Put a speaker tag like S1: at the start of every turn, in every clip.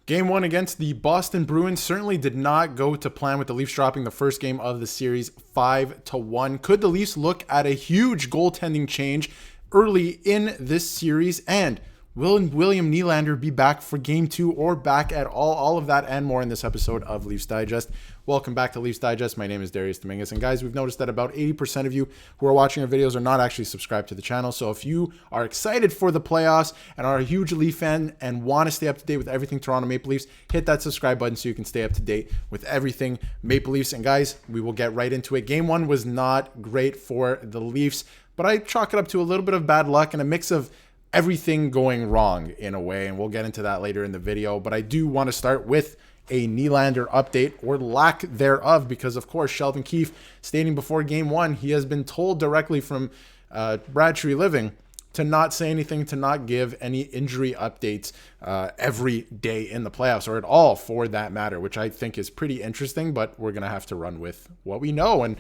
S1: Game one against the Boston Bruins certainly did not go to plan, with the Leafs dropping the first game of the series 5-1. Could the Leafs look at a huge goaltending change early in this series? And will William Nylander be back for game two or back at all? All of that and more in this episode of Leafs Digest. Welcome back to Leafs Digest. My name is Darius Domingues. And guys, we've noticed that about 80% of you who are watching our videos are not actually subscribed to the channel. So if you are excited for the playoffs and are a huge Leaf fan and want to stay up to date with everything Toronto Maple Leafs, hit that subscribe button so you can stay up to date with everything Maple Leafs. And guys, we will get right into it. Game one was not great for the Leafs, but I chalk it up to a little bit of bad luck and a mix of everything going wrong in a way, and we'll get into that later in the video. But I do want to start with a Nylander update, or lack thereof, because of course Sheldon Keefe stating before game one he has been told directly from Brad Treliving to not say anything, to not give any injury updates every day in the playoffs, or at all for that matter, which I think is pretty interesting, but we're going to have to run with what we know. And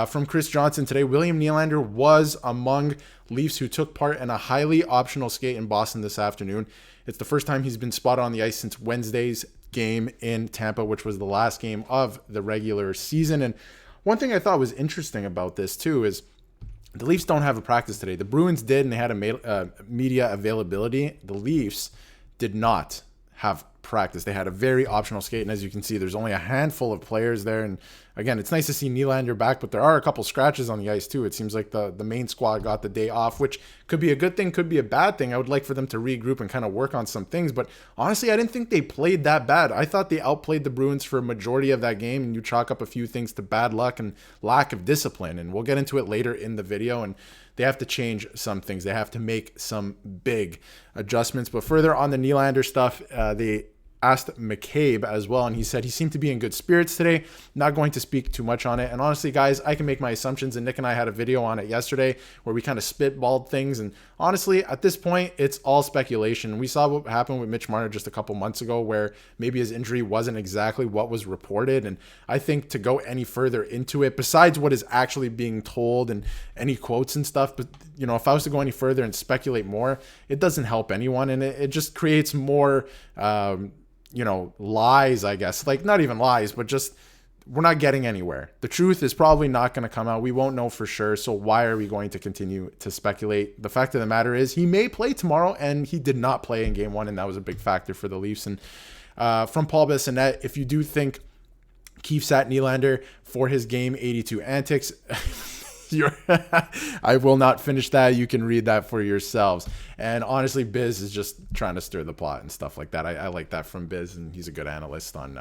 S1: from Chris Johnson today, William Nylander was among Leafs who took part in a highly optional skate in Boston this afternoon. It's the first time he's been spotted on the ice since Wednesday's game in Tampa, which was the last game of the regular season. And one thing I thought was interesting about this too is the Leafs don't have a practice today. The Bruins did, and they had a media availability. The Leafs did not have practice. They had a very optional skate, and as you can see, there's only a handful of players there. And again, it's nice to see Nylander back, but there are a couple scratches on the ice too. It seems like the main squad got the day off, which could be a good thing, could be a bad thing. I would like for them to regroup and kind of work on some things, but honestly, I didn't think they played that bad. I thought they outplayed the Bruins for a majority of that game, and you chalk up a few things to bad luck and lack of discipline, and we'll get into it later in the video. And they have to change some things. They have to make some big adjustments. But further on the Nylander stuff, they asked McCabe as well, and he said he seemed to be in good spirits today. Not going to speak too much on it. And honestly, guys, I can make my assumptions, and Nick and I had a video on it yesterday where we kind of spitballed things. And honestly, at this point, it's all speculation. We saw what happened with Mitch Marner just a couple months ago, where maybe his injury wasn't exactly what was reported. And I think to go any further into it, besides what is actually being told and any quotes and stuff, but you know, if I was to go any further and speculate more, it doesn't help anyone, and it just creates more lies, I guess. Like, not even lies, but just we're not getting anywhere. The truth is probably not going to come out. We won't know for sure. So why are we going to continue to speculate? The fact of the matter is he may play tomorrow, and he did not play in game one, and that was a big factor for the Leafs. And from Paul Bissonnette, if you do think Keefe sat Nylander for his game 82 antics, I will not finish that. You can read that for yourselves. And honestly, Biz is just trying to stir the pot and stuff like that. I like that from Biz, and he's a good analyst on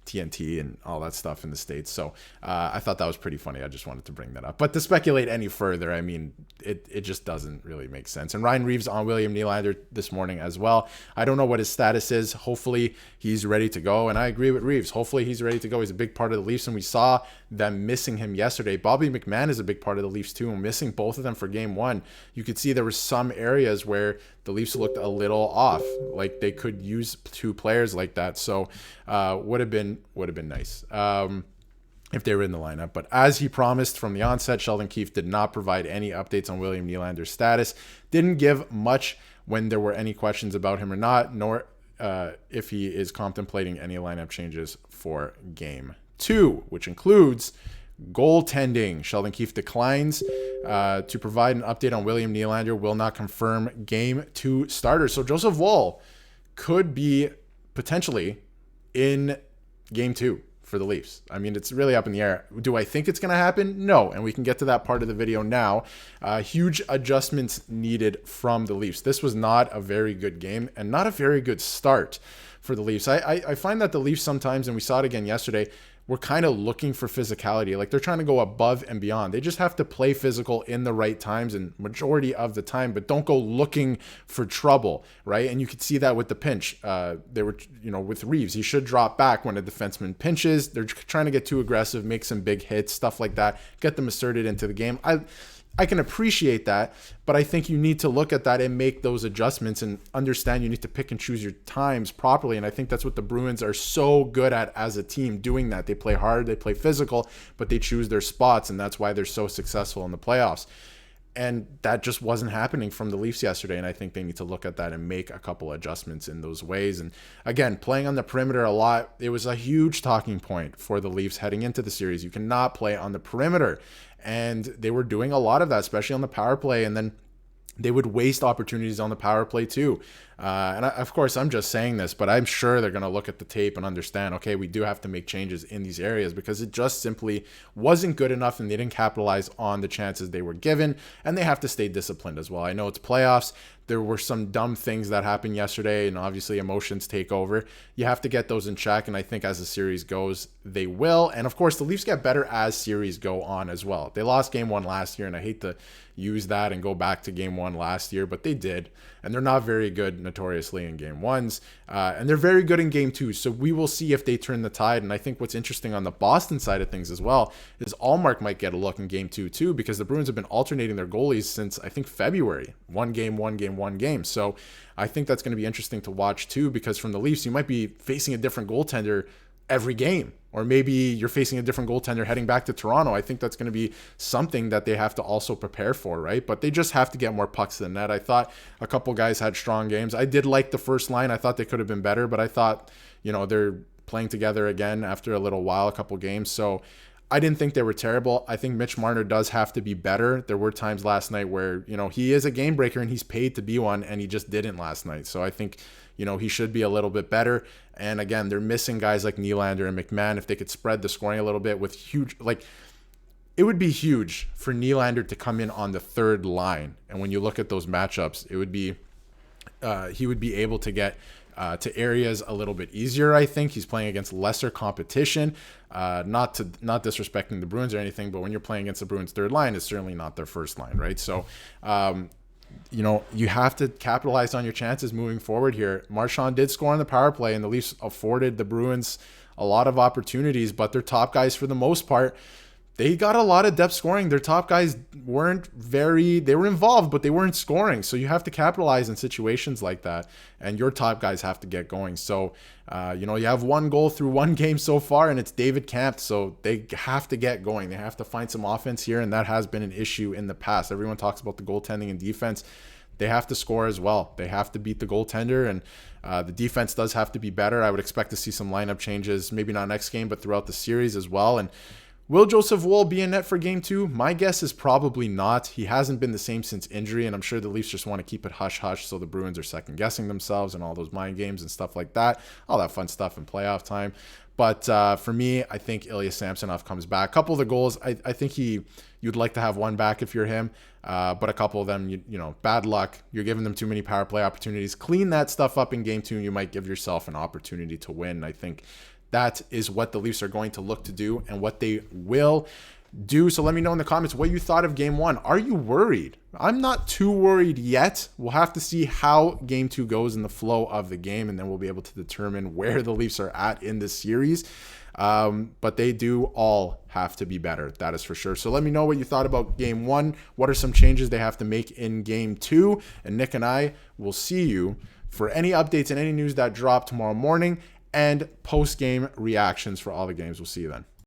S1: TNT and all that stuff in the States. So I thought that was pretty funny. I just wanted to bring that up. But to speculate any further, I mean, it just doesn't really make sense. And Ryan Reeves on William Nylander this morning as well. I don't know what his status is. Hopefully he's ready to go. And I agree with Reeves. Hopefully he's ready to go. He's a big part of the Leafs, and we saw them missing him yesterday. Bobby McMann is a big part of the Leafs too, and missing both of them for game one. You could see there were some areas where the Leafs looked a little off, like they could use two players like that. So would have been nice if they were in the lineup. But as he promised from the onset, Sheldon Keefe did not provide any updates on William Nylander's status. Didn't give much when there were any questions about him or not, nor if he is contemplating any lineup changes for game two, which includes goaltending. Sheldon Keefe declines to provide an update on William Nylander, will not confirm game two starters. So Joseph Woll could be potentially in game two for the Leafs. I mean, it's really up in the air. Do I think it's going to happen? No. And we can get to that part of the video now. Huge adjustments needed from the Leafs. This was not a very good game and not a very good start for the Leafs. I find that the Leafs sometimes, and we saw it again yesterday, we're kind of looking for physicality. Like, they're trying to go above and beyond. They just have to play physical in the right times and majority of the time, but don't go looking for trouble, right? And you could see that with the pinch. They were, with Reeves, he should drop back when a defenseman pinches. They're trying to get too aggressive, make some big hits, stuff like that, get them asserted into the game. I can appreciate that, but I think you need to look at that and make those adjustments and understand you need to pick and choose your times properly. And I think that's what the Bruins are so good at as a team, doing that. They play hard, they play physical, but they choose their spots, and that's why they're so successful in the playoffs. And that just wasn't happening from the Leafs yesterday. And I think they need to look at that and make a couple adjustments in those ways. And again, playing on the perimeter a lot, it was a huge talking point for the Leafs heading into the series. You cannot play on the perimeter. And they were doing a lot of that, especially on the power play. And then they would waste opportunities on the power play too. Of course, I'm just saying this, but I'm sure they're going to look at the tape and understand, okay, we do have to make changes in these areas because it just simply wasn't good enough and they didn't capitalize on the chances they were given, and they have to stay disciplined as well. I know it's playoffs. There were some dumb things that happened yesterday, and obviously emotions take over. You have to get those in check, and I think as the series goes, they will. And of course, the Leafs get better as series go on as well. They lost game one last year, and I hate to use that and go back to game one last year, but they did. And they're not very good notoriously in game ones. And they're very good in game two. So we will see if they turn the tide. And I think what's interesting on the Boston side of things as well is Allmark might get a look in game two too, because the Bruins have been alternating their goalies since I think February. One game. So I think that's going to be interesting to watch too, because from the Leafs, you might be facing a different goaltender every game, or maybe you're facing a different goaltender heading back to Toronto. I think that's going to be something that they have to also prepare for, right? But they just have to get more pucks to the net. I thought a couple guys had strong games. I did like the first line. I thought they could have been better, but I thought, they're playing together again after a little while, a couple games. So I didn't think they were terrible. I think Mitch Marner does have to be better. There were times last night where, he is a game breaker and he's paid to be one, and he just didn't last night. So I think, he should be a little bit better. And again, they're missing guys like Nylander and McMahon. If they could spread the scoring a little bit with it would be huge for Nylander to come in on the third line. And when you look at those matchups, it would be, he would be able to get to areas a little bit easier. I think he's playing against lesser competition, not disrespecting the Bruins or anything, but when you're playing against the Bruins third line, it's certainly not their first line, right? So, you have to capitalize on your chances moving forward here. Marchand did score on the power play, and the Leafs afforded the Bruins a lot of opportunities, but their top guys, for the most part, they got a lot of depth scoring. Their top guys they were involved, but they weren't scoring. So you have to capitalize in situations like that, and your top guys have to get going. So, you have one goal through one game so far, and it's David Kampf. So they have to get going. They have to find some offense here, and that has been an issue in the past. Everyone talks about the goaltending and defense. They have to score as well. They have to beat the goaltender, and the defense does have to be better. I would expect to see some lineup changes, maybe not next game, but throughout the series as well. And will Joseph Woll be in net for game two? My guess is probably not. He hasn't been the same since injury, and I'm sure the Leafs just want to keep it hush-hush so the Bruins are second-guessing themselves and all those mind games and stuff like that. All that fun stuff in playoff time. But for me, I think Ilya Samsonov comes back. A couple of the goals, I think you'd like to have one back if you're him. But a couple of them, bad luck. You're giving them too many power play opportunities. Clean that stuff up in game two, and you might give yourself an opportunity to win. I think that is what the Leafs are going to look to do and what they will do. So let me know in the comments what you thought of game one. Are you worried? I'm not too worried yet. We'll have to see how game two goes in the flow of the game, and then we'll be able to determine where the Leafs are at in this series. But they do all have to be better. That is for sure. So let me know what you thought about game one. What are some changes they have to make in game two? And Nick and I will see you for any updates and any news that drop tomorrow morning, and post-game reactions for all the games. We'll see you then.